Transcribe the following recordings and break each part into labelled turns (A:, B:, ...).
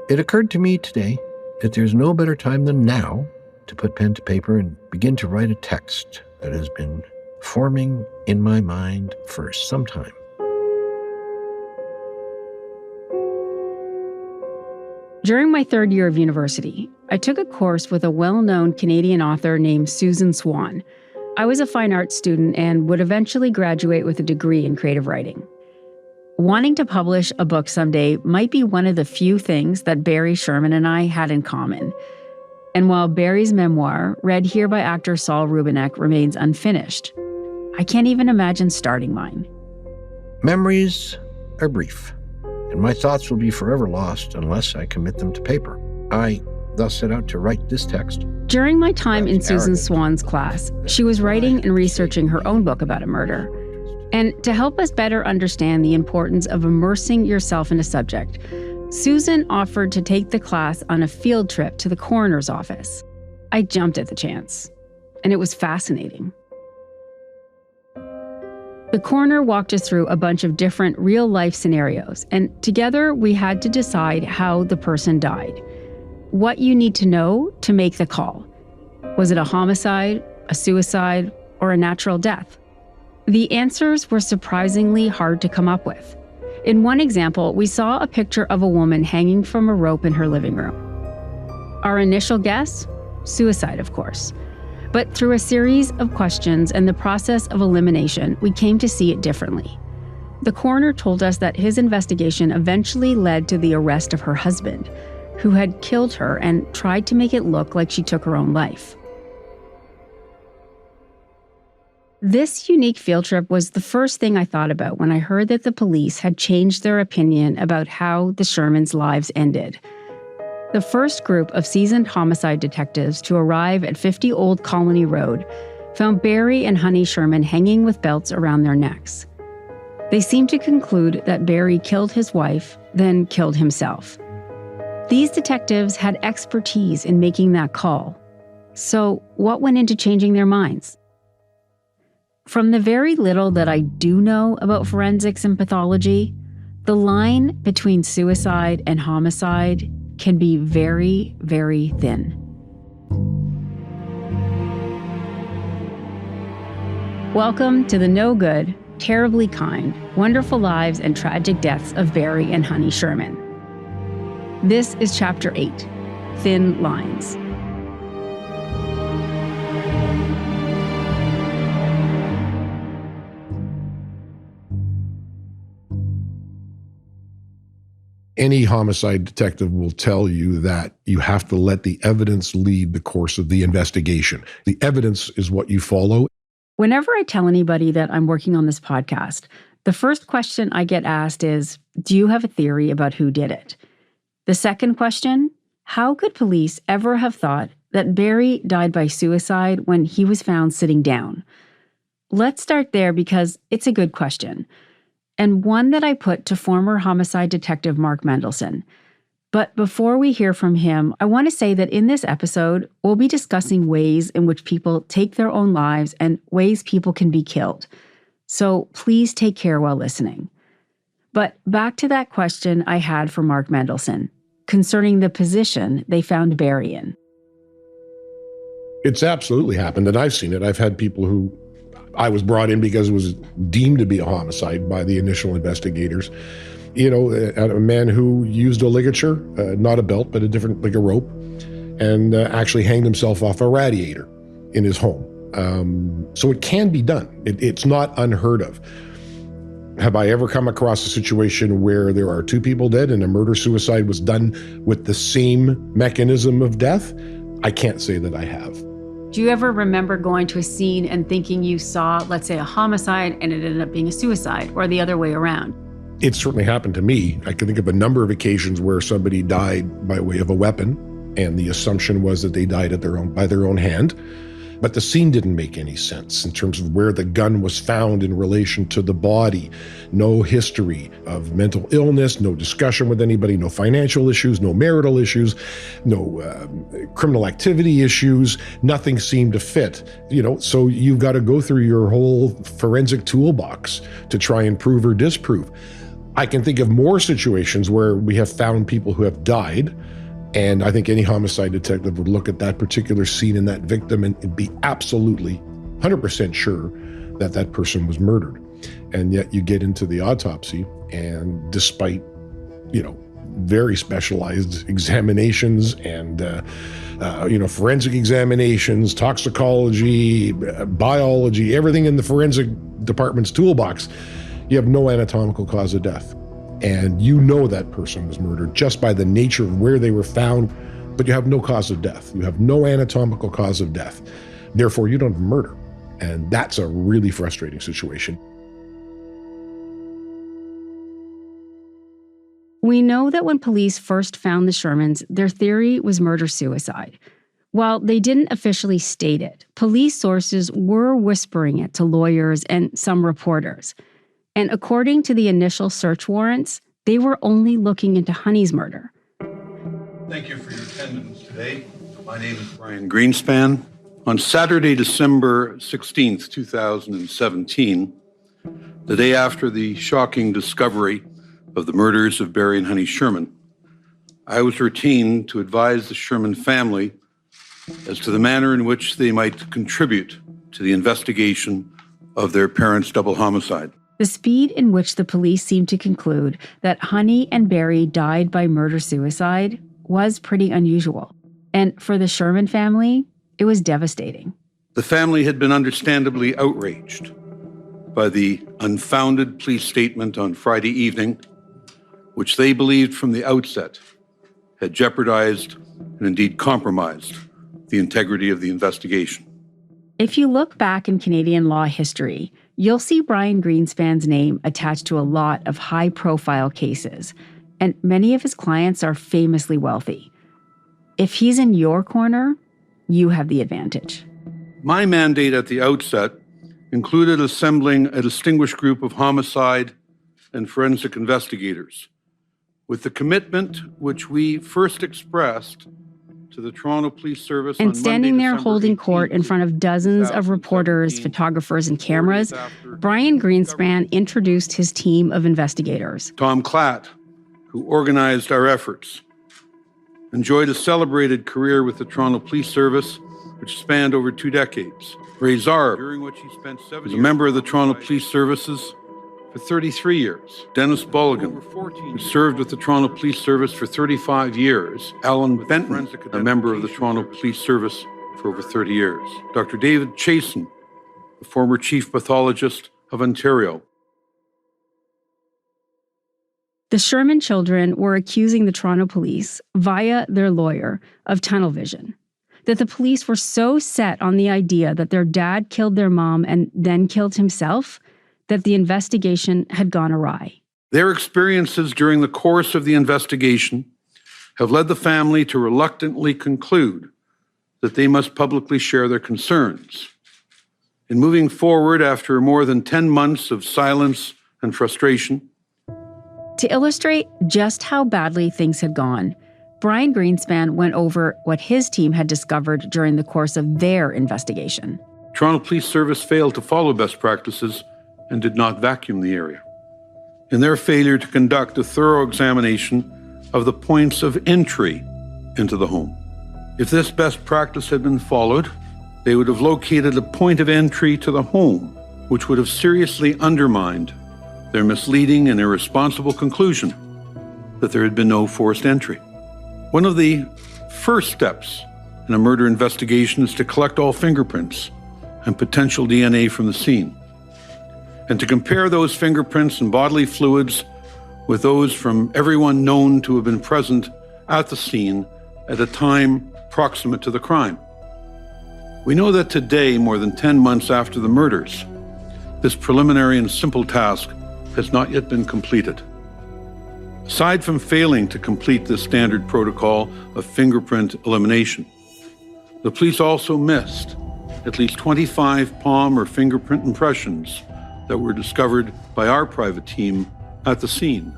A: It occurred to me today that there's no better time than now to put pen to paper and begin to write a text that has been forming in my mind for some time.
B: During my third year of university, I took a course with a well-known Canadian author named Susan Swan. I was a fine arts student and would eventually graduate with a degree in creative writing. Wanting to publish a book someday might be one of the few things that Barry Sherman and I had in common. And while Barry's memoir, read here by actor Saul Rubinek, remains unfinished, I can't even imagine starting mine.
A: Memories are brief, and my thoughts will be forever lost unless I commit them to paper. I thus set out to write this text.
B: During my time in Susan Swan's class, she was writing and researching her own book about a murder. And to help us better understand the importance of immersing yourself in a subject, Susan offered to take the class on a field trip to the coroner's office. I jumped at the chance, and it was fascinating. The coroner walked us through a bunch of different real-life scenarios, and together we had to decide how the person died. What you need to know to make the call. Was it a homicide, a suicide, or a natural death? The answers were surprisingly hard to come up with. In one example, we saw a picture of a woman hanging from a rope in her living room. Our initial guess? Suicide, of course. But through a series of questions and the process of elimination, we came to see it differently. The coroner told us that his investigation eventually led to the arrest of her husband, who had killed her and tried to make it look like she took her own life. This unique field trip was the first thing I thought about when I heard that the police had changed their opinion about how the Shermans' lives ended. The first group of seasoned homicide detectives to arrive at 50 Old Colony Road found Barry and Honey Sherman hanging with belts around their necks. They seemed to conclude that Barry killed his wife, then killed himself. These detectives had expertise in making that call. So what went into changing their minds? From the very little that I do know about forensics and pathology, the line between suicide and homicide can be very, very thin. Welcome to the no good, terribly kind, wonderful lives and tragic deaths of Barry and Honey Sherman. This is Chapter 8, Thin Lines.
C: Any homicide detective will tell you that you have to let the evidence lead the course of the investigation. The evidence is what you follow.
B: Whenever I tell anybody that I'm working on this podcast, the first question I get asked is, do you have a theory about who did it? The second question, how could police ever have thought that Barry died by suicide when he was found sitting down? Let's start there because it's a good question, and one that I put to former homicide detective Mark Mendelson. But before we hear from him, I want to say that in this episode, we'll be discussing ways in which people take their own lives and ways people can be killed. So please take care while listening. But back to that question I had for Mark Mendelson concerning the position they found Barry in.
C: It's absolutely happened, and I've seen it. I've had people who I was brought in because it was deemed to be a homicide by the initial investigators. You know, a man who used a ligature, not a belt, but like a rope, and actually hanged himself off a radiator in his home. So it can be done. It's not unheard of. Have I ever come across a situation where there are two people dead and a murder-suicide was done with the same mechanism of death? I can't say that I have.
B: Do you ever remember going to a scene and thinking you saw, let's say, a homicide and it ended up being a suicide, or the other way around?
C: It certainly happened to me. I can think of a number of occasions where somebody died by way of a weapon, and the assumption was that they died by their own hand. But the scene didn't make any sense in terms of where the gun was found in relation to the body. No history of mental illness, no discussion with anybody, no financial issues, no marital issues, no criminal activity issues. Nothing seemed to fit, so you've got to go through your whole forensic toolbox to try and prove or disprove. I can think of more situations where we have found people who have died, and I think any homicide detective would look at that particular scene and that victim and be absolutely 100% sure that that person was murdered. And yet you get into the autopsy, and despite, very specialized examinations and, forensic examinations, toxicology, biology, everything in the forensic department's toolbox, you have no anatomical cause of death. And you know that person was murdered just by the nature of where they were found, but you have no cause of death. You have no anatomical cause of death. Therefore, you don't have murder. And that's a really frustrating situation.
B: We know that when police first found the Shermans, their theory was murder-suicide. While they didn't officially state it, police sources were whispering it to lawyers and some reporters. And according to the initial search warrants, they were only looking into Honey's murder.
D: Thank you for your attendance today. My name is Brian Greenspan. On Saturday, December 16th, 2017, the day after the shocking discovery of the murders of Barry and Honey Sherman, I was retained to advise the Sherman family as to the manner in which they might contribute to the investigation of their parents' double homicide.
B: The speed in which the police seemed to conclude that Honey and Barry died by murder-suicide was pretty unusual. And for the Sherman family, it was devastating.
D: The family had been understandably outraged by the unfounded police statement on Friday evening, which they believed from the outset had jeopardized and indeed compromised the integrity of the investigation.
B: If you look back in Canadian law history, you'll see Brian Greenspan's name attached to a lot of high-profile cases, and many of his clients are famously wealthy. If he's in your corner, you have the advantage.
D: My mandate at the outset included assembling a distinguished group of homicide and forensic investigators, with the commitment which we first expressed to the Toronto Police Service
B: and
D: on
B: standing
D: Monday,
B: there
D: December
B: holding
D: 18th,
B: court in front of dozens of reporters, photographers, and cameras, Brian Greenspan introduced his team of investigators.
D: Tom Klatt, who organized our efforts, enjoyed a celebrated career with the Toronto Police Service, which spanned over 2 decades. Ray Zarb, during which he spent 7 years, was a member of the Toronto Police Services for 33 years. Dennis Bulligan, who served with the Toronto Police Service for 35 years. Alan Benton, a member of the Toronto Police Service for over 30 years. Dr. David Chasen, the former chief pathologist of Ontario.
B: The Sherman children were accusing the Toronto police, via their lawyer, of tunnel vision. That the police were so set on the idea that their dad killed their mom and then killed himself, that the investigation had gone awry.
D: Their experiences during the course of the investigation have led the family to reluctantly conclude that they must publicly share their concerns. In moving forward after more than 10 months of silence and frustration,
B: to illustrate just how badly things had gone, Brian Greenspan went over what his team had discovered during the course of their investigation.
D: Toronto Police Service failed to follow best practices and did not vacuum the area. In their failure to conduct a thorough examination of the points of entry into the home. If this best practice had been followed, they would have located a point of entry to the home, which would have seriously undermined their misleading and irresponsible conclusion that there had been no forced entry. One of the first steps in a murder investigation is to collect all fingerprints and potential DNA from the scene, and to compare those fingerprints and bodily fluids with those from everyone known to have been present at the scene at a time proximate to the crime. We know that today, more than 10 months after the murders, this preliminary and simple task has not yet been completed. Aside from failing to complete this standard protocol of fingerprint elimination, the police also missed at least 25 palm or fingerprint impressions that were discovered by our private team at the scene.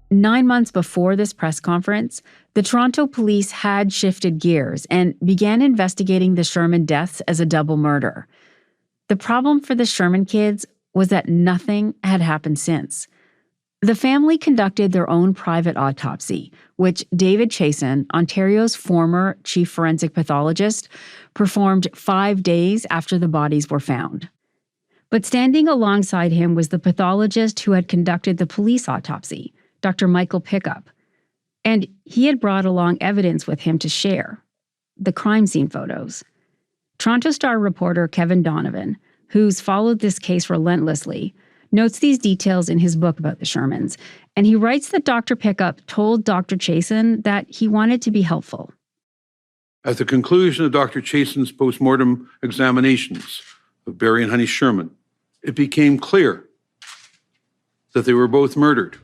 B: Nine months before this press conference, the Toronto police had shifted gears and began investigating the Sherman deaths as a double murder. The problem for the Sherman kids was that nothing had happened since. The family conducted their own private autopsy, which David Chasen, Ontario's former chief forensic pathologist, performed 5 days after the bodies were found. But standing alongside him was the pathologist who had conducted the police autopsy, Dr. Michael Pickup. And he had brought along evidence with him to share, the crime scene photos. Toronto Star reporter Kevin Donovan, who's followed this case relentlessly, notes these details in his book about the Shermans, and he writes that Dr. Pickup told Dr. Chasen that he wanted to be helpful.
D: At the conclusion of Dr. Chasen's postmortem examinations of Barry and Honey Sherman, it became clear that they were both murdered.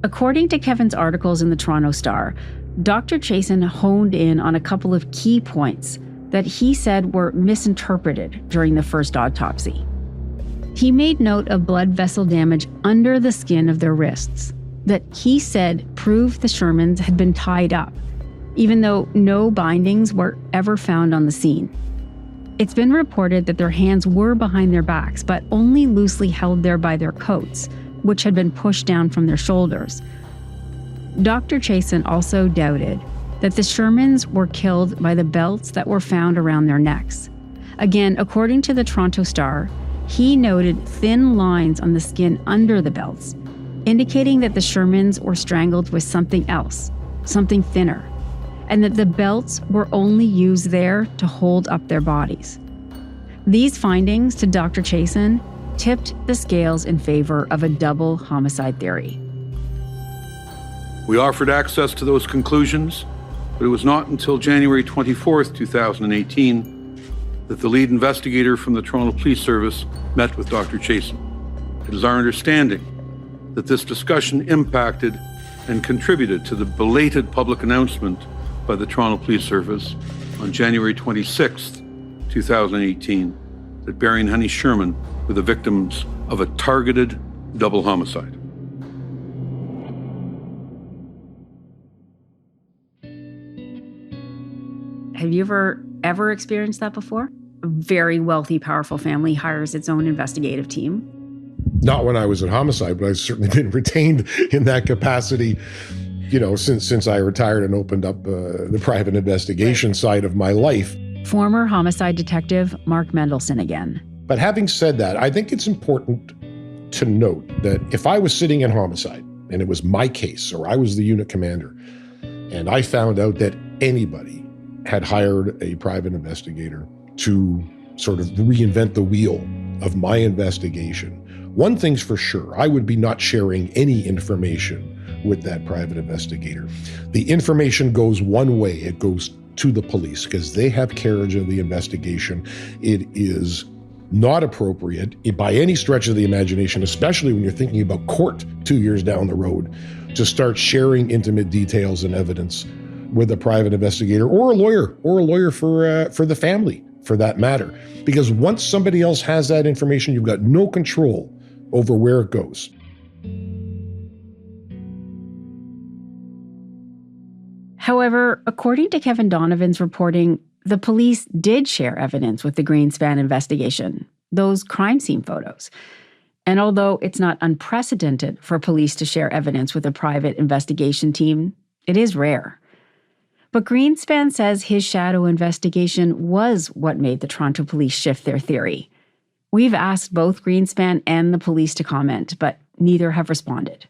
B: According to Kevin's articles in the Toronto Star, Dr. Chasen honed in on a couple of key points that he said were misinterpreted during the first autopsy. He made note of blood vessel damage under the skin of their wrists that he said proved the Shermans had been tied up, even though no bindings were ever found on the scene. It's been reported that their hands were behind their backs, but only loosely held there by their coats, which had been pushed down from their shoulders. Dr. Chasen also doubted that the Shermans were killed by the belts that were found around their necks. Again, according to the Toronto Star, he noted thin lines on the skin under the belts, indicating that the Shermans were strangled with something else, something thinner, and that the belts were only used there to hold up their bodies. These findings, to Dr. Chasen, tipped the scales in favor of a double homicide theory.
D: We offered access to those conclusions, but it was not until January 24th, 2018, that the lead investigator from the Toronto Police Service met with Dr. Chasen. It is our understanding that this discussion impacted and contributed to the belated public announcement by the Toronto Police Service on January 26th, 2018, that Barry and Honey Sherman were the victims of a targeted double homicide.
B: Have you ever experienced that before? A very wealthy, powerful family hires its own investigative team?
C: Not when I was at Homicide, but I've certainly been retained in that capacity, since I retired and opened up the private investigation side of my life.
B: Former homicide detective Mark Mendelson again.
C: But having said that, I think it's important to note that if I was sitting in Homicide and it was my case, or I was the unit commander, and I found out that anybody had hired a private investigator to sort of reinvent the wheel of my investigation, one thing's for sure, I would be not sharing any information with that private investigator. The information goes one way, it goes to the police, because they have carriage of the investigation. It is not appropriate by any stretch of the imagination, especially when you're thinking about court 2 years down the road, to start sharing intimate details and evidence with a private investigator or a lawyer for the family, for that matter. Because once somebody else has that information, you've got no control over where it goes.
B: However, according to Kevin Donovan's reporting, the police did share evidence with the Greenspan investigation, those crime scene photos. And although it's not unprecedented for police to share evidence with a private investigation team, it is rare. But Greenspan says his shadow investigation was what made the Toronto police shift their theory. We've asked both Greenspan and the police to comment, but neither have responded.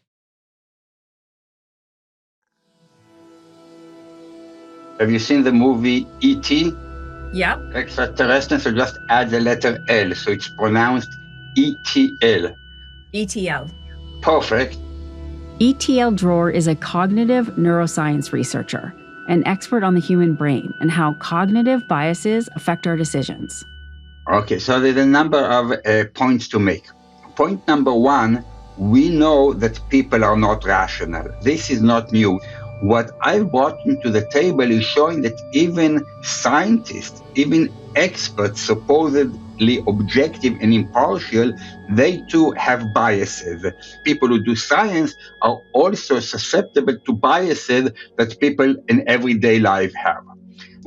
E: Have you seen the movie E.T.?
B: Yep.
E: Extraterrestrial, so just add the letter L, so it's pronounced E.T.L.
B: ETL.
E: Perfect.
B: ETL Dror is a cognitive neuroscience researcher, an expert on the human brain and how cognitive biases affect our decisions.
E: Okay, so there's a number of points to make. Point number one, we know that people are not rational. This is not new. What I've brought into the table is showing that even scientists, even experts, supposedly objective and impartial, they too have biases. People who do science are also susceptible to biases that people in everyday life have.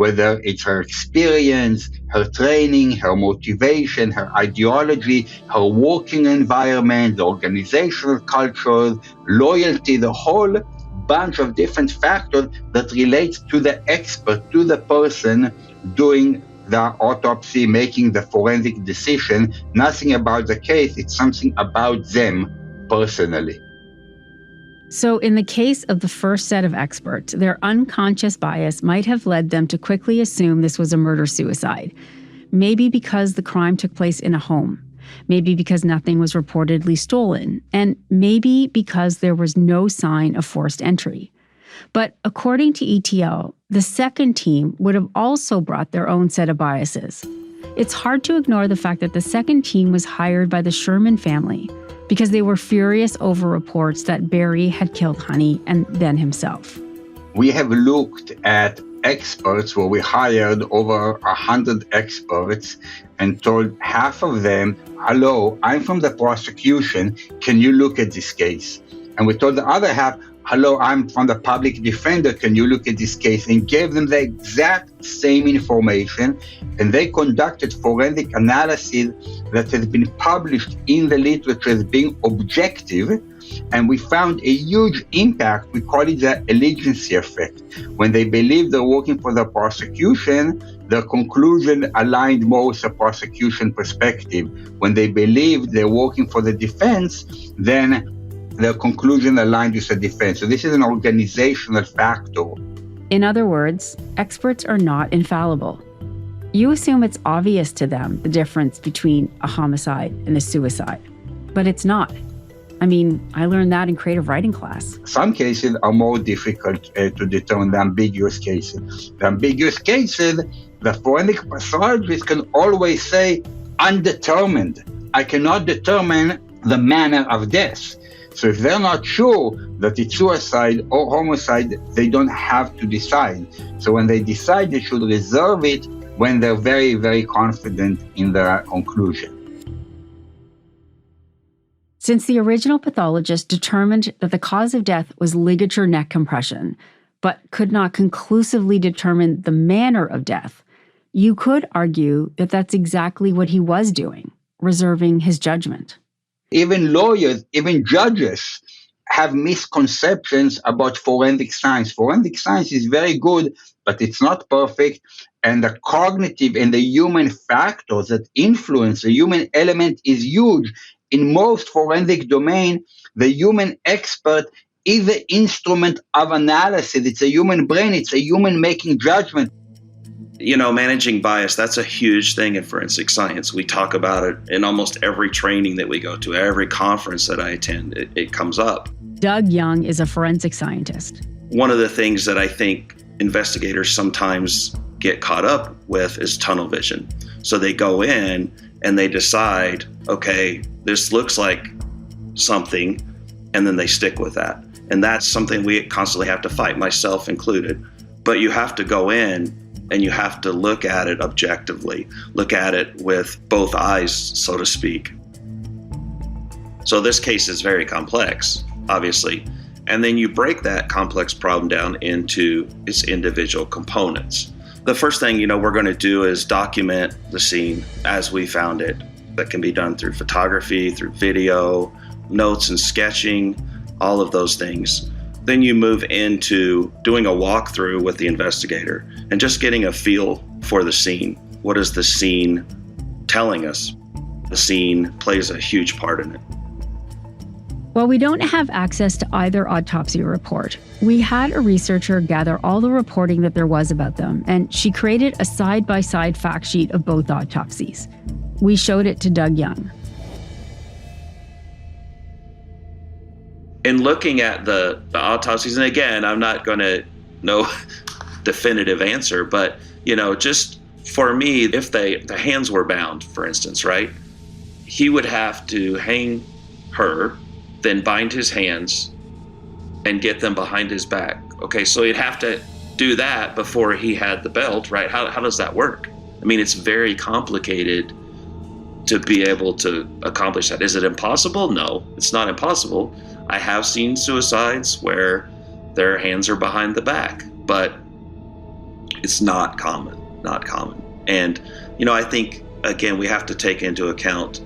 E: whether it's her experience, her training, her motivation, her ideology, her working environment, the organizational culture, loyalty, the whole bunch of different factors that relates to the expert, to the person doing the autopsy, making the forensic decision. Nothing about the case, it's something about them personally.
B: So in the case of the first set of experts, their unconscious bias might have led them to quickly assume this was a murder-suicide. Maybe because the crime took place in a home. Maybe because nothing was reportedly stolen. And maybe because there was no sign of forced entry. But according to ETL, the second team would have also brought their own set of biases. It's hard to ignore the fact that the second team was hired by the Sherman family because they were furious over reports that Barry had killed Honey and then himself.
E: We have looked at experts where we hired over 100 experts and told half of them, hello, I'm from the prosecution, can you look at this case? And we told the other half, hello, I'm from the public defender, can you look at this case? And gave them the exact same information. And they conducted forensic analysis that has been published in the literature as being objective. And we found a huge impact. We call it the allegiance effect. When they believed they're working for the prosecution, their conclusion aligned more with the prosecution perspective. When they believed they're working for the defense, then their conclusion aligned with the defense. So this is an organizational factor.
B: In other words, experts are not infallible. You assume it's obvious to them the difference between a homicide and a suicide, but it's not. I mean, I learned that in creative writing class.
E: Some cases are more difficult to determine, the ambiguous cases. The ambiguous cases, the forensic pathologist can always say, undetermined. I cannot determine the manner of death. So if they're not sure that it's suicide or homicide, they don't have to decide. So when they decide, they should reserve it when they're very, very confident in their conclusion.
B: Since the original pathologist determined that the cause of death was ligature neck compression, but could not conclusively determine the manner of death, you could argue that that's exactly what he was doing, reserving his judgment.
E: Even lawyers, even judges have misconceptions about forensic science. Forensic science is very good, but it's not perfect. And the cognitive and the human factors that influence the human element is huge. In most forensic domain, the human expert is the instrument of analysis. It's a human brain. It's a human making judgment.
F: You know, managing bias, that's a huge thing in forensic science. We talk about it in almost every training that we go to, every conference that I attend, it comes up.
B: Doug Young is a forensic scientist.
F: One of the things that I think investigators sometimes get caught up with is tunnel vision. So they go in and they decide, okay, this looks like something, and then they stick with that. And that's something we constantly have to fight, myself included. But you have to go in and you have to look at it objectively, look at it with both eyes, so to speak. So this case is very complex, obviously. And then you break that complex problem down into its individual components. The first thing, we're going to do is document the scene as we found it. That can be done through photography, through video, notes and sketching, all of those things. Then you move into doing a walkthrough with the investigator and just getting a feel for the scene. What is the scene telling us? The scene plays a huge part in it.
B: While we don't have access to either autopsy report, we had a researcher gather all the reporting that there was about them, and she created a side-by-side fact sheet of both autopsies. We showed it to Doug Young.
F: In looking at the autopsies, and again, I'm not going to know definitive answer, but, just for me, if the hands were bound, for instance, right, he would have to hang her, then bind his hands and get them behind his back. Okay, so he'd have to do that before he had the belt, right? How does that work? I mean, it's very complicated to be able to accomplish that. Is it impossible? No, it's not impossible. I have seen suicides where their hands are behind the back, but It's not common. And, I think, again, we have to take into account,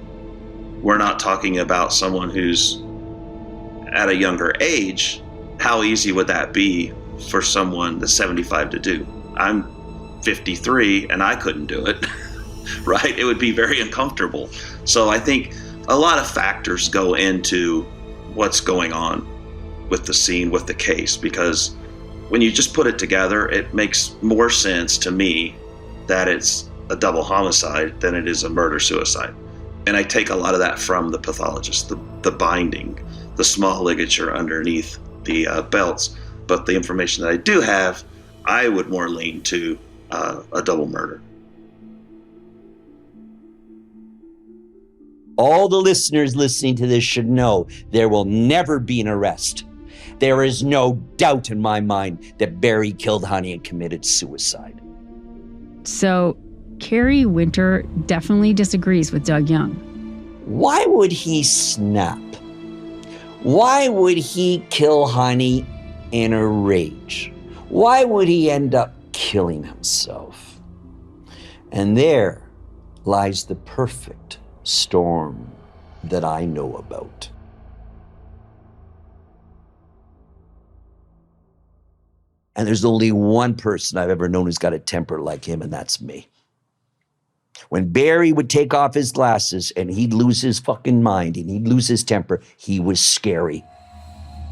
F: we're not talking about someone who's at a younger age. How easy would that be for someone that's 75 to do? I'm 53 and I couldn't do it, right? It would be very uncomfortable. So I think a lot of factors go into what's going on with the scene, with the case, because when you just put it together, it makes more sense to me that it's a double homicide than it is a murder-suicide. And I take a lot of that from the pathologist, the binding, the small ligature underneath the belts. But the information that I do have, I would more lean to a double murder.
G: All the listeners listening to this should know there will never be an arrest. There is no doubt in my mind that Barry killed Honey and committed suicide.
B: So, Kerry Winter definitely disagrees with Doug Young.
G: Why would he snap? Why would he kill Honey in a rage? Why would he end up killing himself? And there lies the perfect storm that I know about. And there's only one person I've ever known who's got a temper like him, and that's me. When Barry would take off his glasses and he'd lose his fucking mind and he'd lose his temper, he was scary.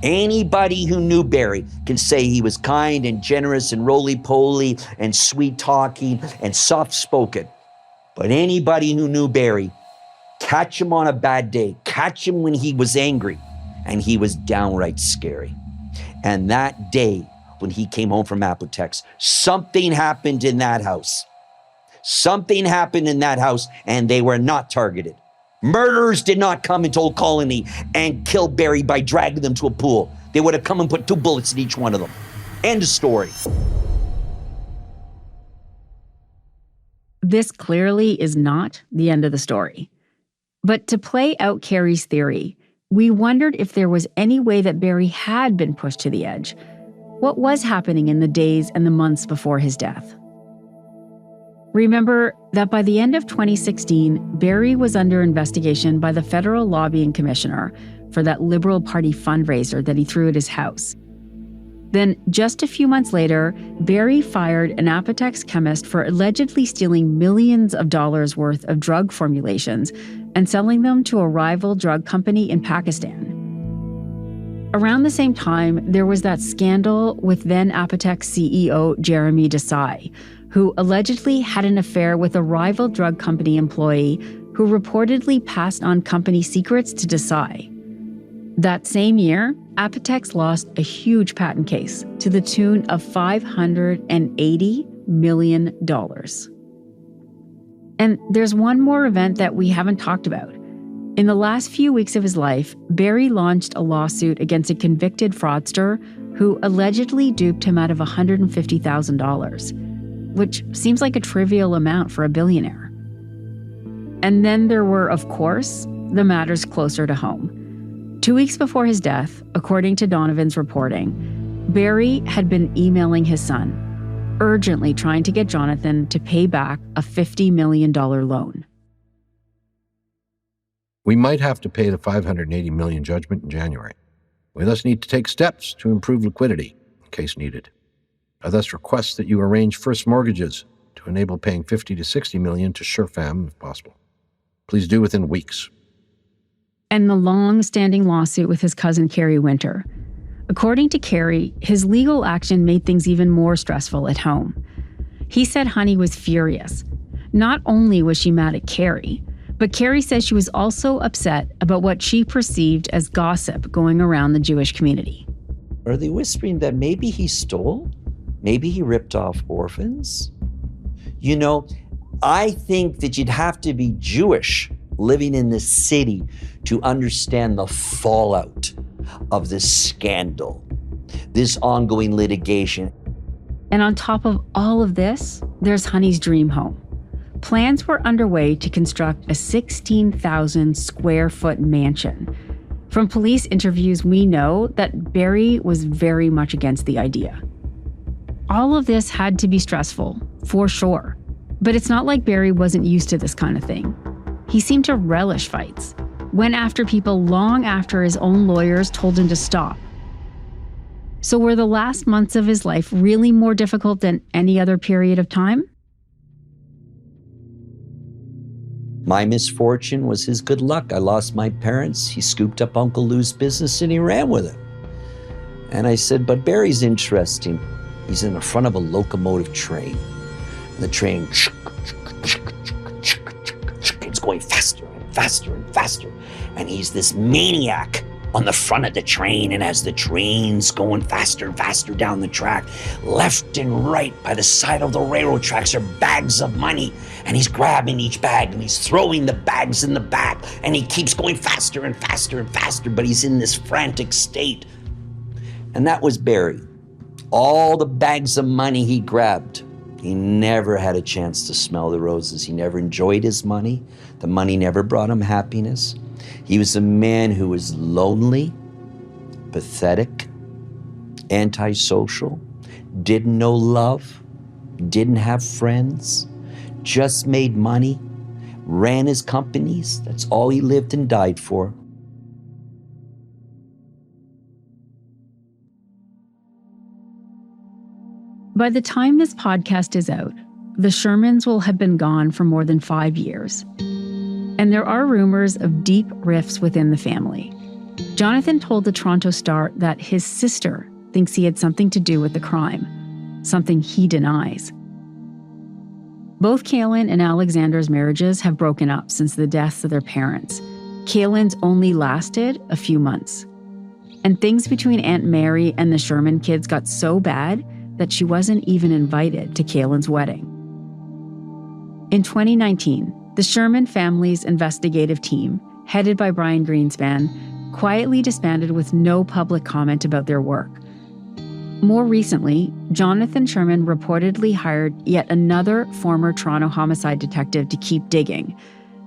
G: Anybody who knew Barry can say he was kind and generous and roly-poly and sweet-talking and soft-spoken. But anybody who knew Barry, catch him on a bad day, catch him when he was angry, and he was downright scary. And that day, when he came home from Apotex, something happened in that house. Something happened in that house, and they were not targeted. Murderers did not come into Old Colony and kill Barry by dragging them to a pool. They would have come and put 2 bullets in each one of them. End of story.
B: This clearly is not the end of the story. But to play out Kerry's theory, we wondered if there was any way that Barry had been pushed to the edge. What was happening in the days and the months before his death? Remember that by the end of 2016, Barry was under investigation by the federal lobbying commissioner for that Liberal Party fundraiser that he threw at his house. Then, just a few months later, Barry fired an Apotex chemist for allegedly stealing millions of dollars worth of drug formulations and selling them to a rival drug company in Pakistan. Around the same time, there was that scandal with then Apotex CEO Jeremy Desai, who allegedly had an affair with a rival drug company employee who reportedly passed on company secrets to Desai. That same year, Apotex lost a huge patent case to the tune of $580 million. And there's one more event that we haven't talked about. In the last few weeks of his life, Barry launched a lawsuit against a convicted fraudster who allegedly duped him out of $150,000, which seems like a trivial amount for a billionaire. And then there were, of course, the matters closer to home. 2 weeks before his death, according to Donovan's reporting, Barry had been emailing his son, urgently trying to get Jonathan to pay back a $50 million loan.
A: We might have to pay the $580 million judgment in January. We thus need to take steps to improve liquidity, in case needed. I thus request that you arrange first mortgages to enable paying $50 to $60 million to Sherfam, if possible. Please do within weeks.
B: And the long-standing lawsuit with his cousin Kerry Winter. According to Kerry, his legal action made things even more stressful at home. He said Honey was furious. Not only was she mad at Kerry, but Kerry says she was also upset about what she perceived as gossip going around the Jewish community.
G: Are they whispering that maybe he stole? Maybe he ripped off orphans? You know, I think that you'd have to be Jewish living in this city to understand the fallout of this scandal, this ongoing litigation.
B: And on top of all of this, there's Honey's dream home. Plans were underway to construct a 16,000 square foot mansion. From police interviews, we know that Barry was very much against the idea. All of this had to be stressful, for sure. But it's not like Barry wasn't used to this kind of thing. He seemed to relish fights, went after people long after his own lawyers told him to stop. So were the last months of his life really more difficult than any other period of time?
G: My misfortune was his good luck. I lost my parents. He scooped up Uncle Lou's business and he ran with it. And I said, but Barry's interesting. He's in the front of a locomotive train. And the train, it's going faster and faster and faster. And he's this maniac on the front of the train. And as the train's going faster and faster down the track, left and right by the side of the railroad tracks are bags of money. And he's grabbing each bag and he's throwing the bags in the back. And he keeps going faster and faster and faster, but he's in this frantic state. And that was Barry. All the bags of money he grabbed, he never had a chance to smell the roses. He never enjoyed his money. The money never brought him happiness. He was a man who was lonely, pathetic, antisocial, didn't know love, didn't have friends, just made money, ran his companies. That's all he lived and died for.
B: By the time this podcast is out, the Shermans will have been gone for more than 5 years. And there are rumors of deep rifts within the family. Jonathan told the Toronto Star that his sister thinks he had something to do with the crime, something he denies. Both Kaylin and Alexander's marriages have broken up since the deaths of their parents. Kaylin's only lasted a few months. And things between Aunt Mary and the Sherman kids got so bad that she wasn't even invited to Kaylin's wedding. In 2019, the Sherman family's investigative team, headed by Brian Greenspan, quietly disbanded with no public comment about their work. More recently, Jonathan Sherman reportedly hired yet another former Toronto homicide detective to keep digging.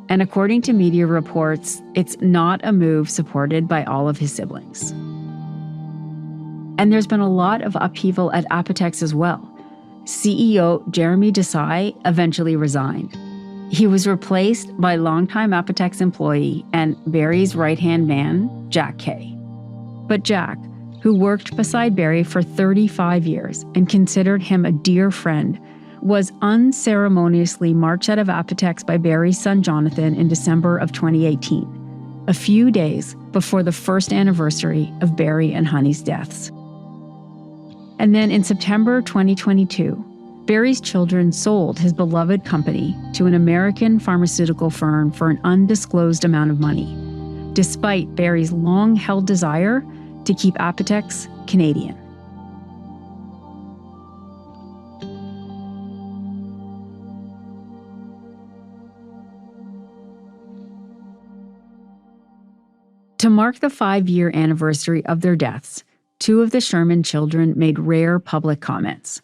B: And according to media reports, it's not a move supported by all of his siblings. And there's been a lot of upheaval at Apotex as well. CEO Jeremy Desai eventually resigned. He was replaced by longtime Apotex employee and Barry's right-hand man, Jack Kay. But Jack, who worked beside Barry for 35 years and considered him a dear friend, was unceremoniously marched out of Apotex by Barry's son Jonathan in December of 2018, a few days before the first anniversary of Barry and Honey's deaths. And then in September 2022, Barry's children sold his beloved company to an American pharmaceutical firm for an undisclosed amount of money, despite Barry's long-held desire to keep Apotex Canadian. To mark the 5-year anniversary of their deaths, 2 of the Sherman children made rare public comments.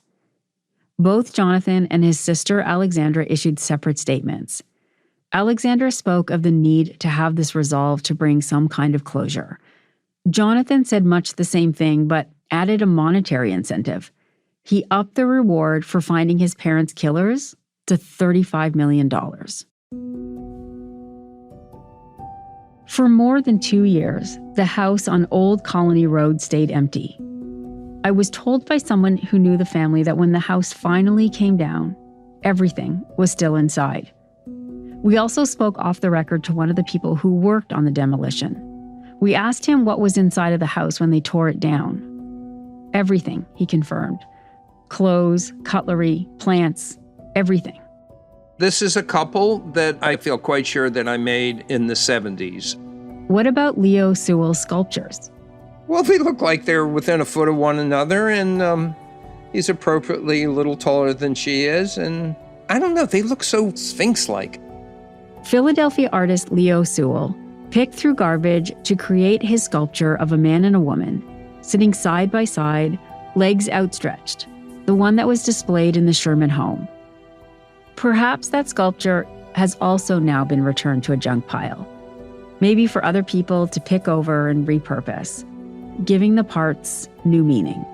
B: Both Jonathan and his sister Alexandra issued separate statements. Alexandra spoke of the need to have this resolved to bring some kind of closure. Jonathan said much the same thing, but added a monetary incentive. He upped the reward for finding his parents' killers to $35 million. For more than 2 years, the house on Old Colony Road stayed empty. I was told by someone who knew the family that when the house finally came down, everything was still inside. We also spoke off the record to one of the people who worked on the demolition. We asked him what was inside of the house when they tore it down. Everything, he confirmed. Clothes, cutlery, plants, everything.
H: This is a couple that I feel quite sure that I made in the 70s.
B: What about Leo Sewell's sculptures?
H: Well, they look like they're within a foot of one another, and he's appropriately a little taller than she is, and I don't know, they look so Sphinx-like.
B: Philadelphia artist Leo Sewell picked through garbage to create his sculpture of a man and a woman, sitting side by side, legs outstretched, the one that was displayed in the Sherman home. Perhaps that sculpture has also now been returned to a junk pile, maybe for other people to pick over and repurpose, giving the parts new meaning.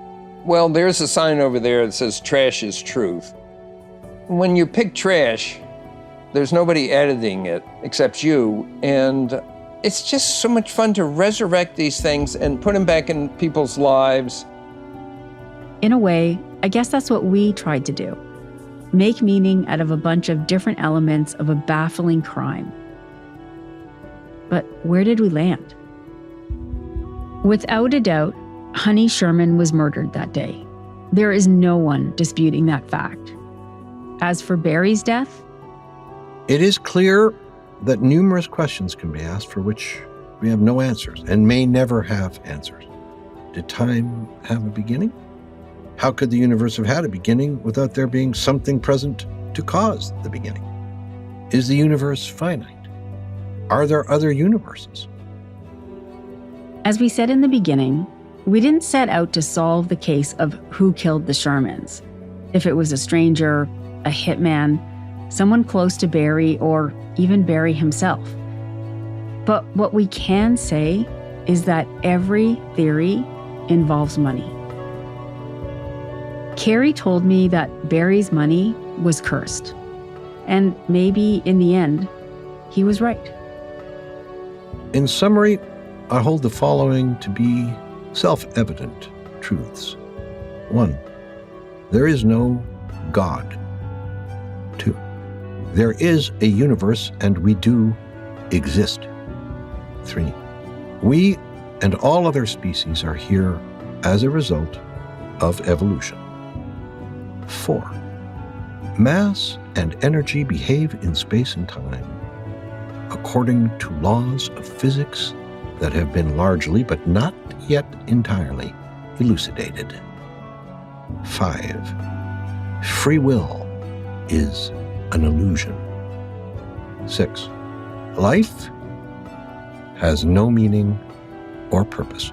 H: Well, there's a sign over there that says trash is truth. When you pick trash, there's nobody editing it except you, and it's just so much fun to resurrect these things and put them back in people's lives.
B: In a way, I guess that's what we tried to do. Make meaning out of a bunch of different elements of a baffling crime. But where did we land? Without a doubt, Honey Sherman was murdered that day. There is no one disputing that fact. As for Barry's death,
A: it is clear that numerous questions can be asked for which we have no answers and may never have answers. Did time have a beginning? How could the universe have had a beginning without there being something present to cause the beginning? Is the universe finite? Are there other universes?
B: As we said in the beginning, we didn't set out to solve the case of who killed the Shermans. If it was a stranger, a hitman, someone close to Barry, or even Barry himself. But what we can say is that every theory involves money. Kerry told me that Barry's money was cursed. And maybe in the end, he was right.
A: In summary, I hold the following to be self-evident truths. 1. There is no God. 2. There is a universe and we do exist. 3. We and all other species are here as a result of evolution. 4. Mass and energy behave in space and time according to laws of physics that have been largely, but not yet entirely, elucidated. 5. Free will is an illusion. 6. Life has no meaning or purpose.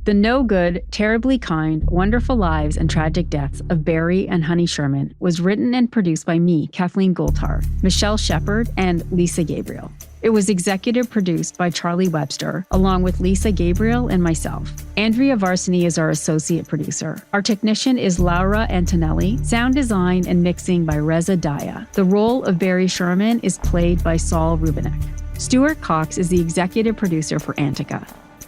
B: The no-good, terribly kind, wonderful lives and tragic deaths of Barry and Honey Sherman was written and produced by me, Kathleen Goldhar, Michelle Shepard, and Lisa Gabriel. It was executive produced by Charlie Webster, along with Lisa Gabriel and myself. Andrea Varsany is our associate producer. Our technician is Laura Antonelli. Sound design and mixing by Reza Daya. The role of Barry Sherman is played by Saul Rubinek. Stuart Cox is the executive producer for Antica.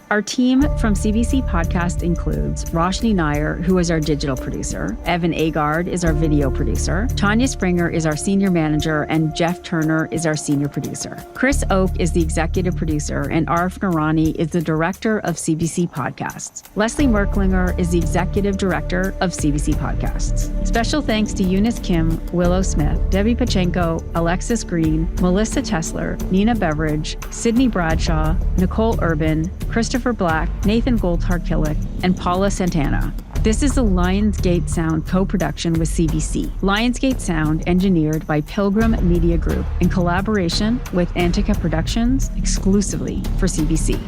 B: Our team from CBC Podcast includes Roshni Nair, who is our digital producer. Evan Agard is our video producer. Tanya Springer is our senior manager, and Jeff Turner is our senior producer. Chris Oak is the executive producer, and Arf Narani is the director of CBC Podcasts. Leslie Merklinger is the executive director of CBC Podcasts. Special thanks to Eunice Kim, Willow Smith, Debbie Pachenko, Alexis Green, Melissa Tesler, Nina Beveridge, Sydney Bradshaw, Nicole Urban, Christopher Black, Nathan Goldhar-Killick, and Paula Santana. This is a Lionsgate Sound co-production with CBC. Lionsgate Sound engineered by Pilgrim Media Group in collaboration with Antica Productions exclusively for CBC.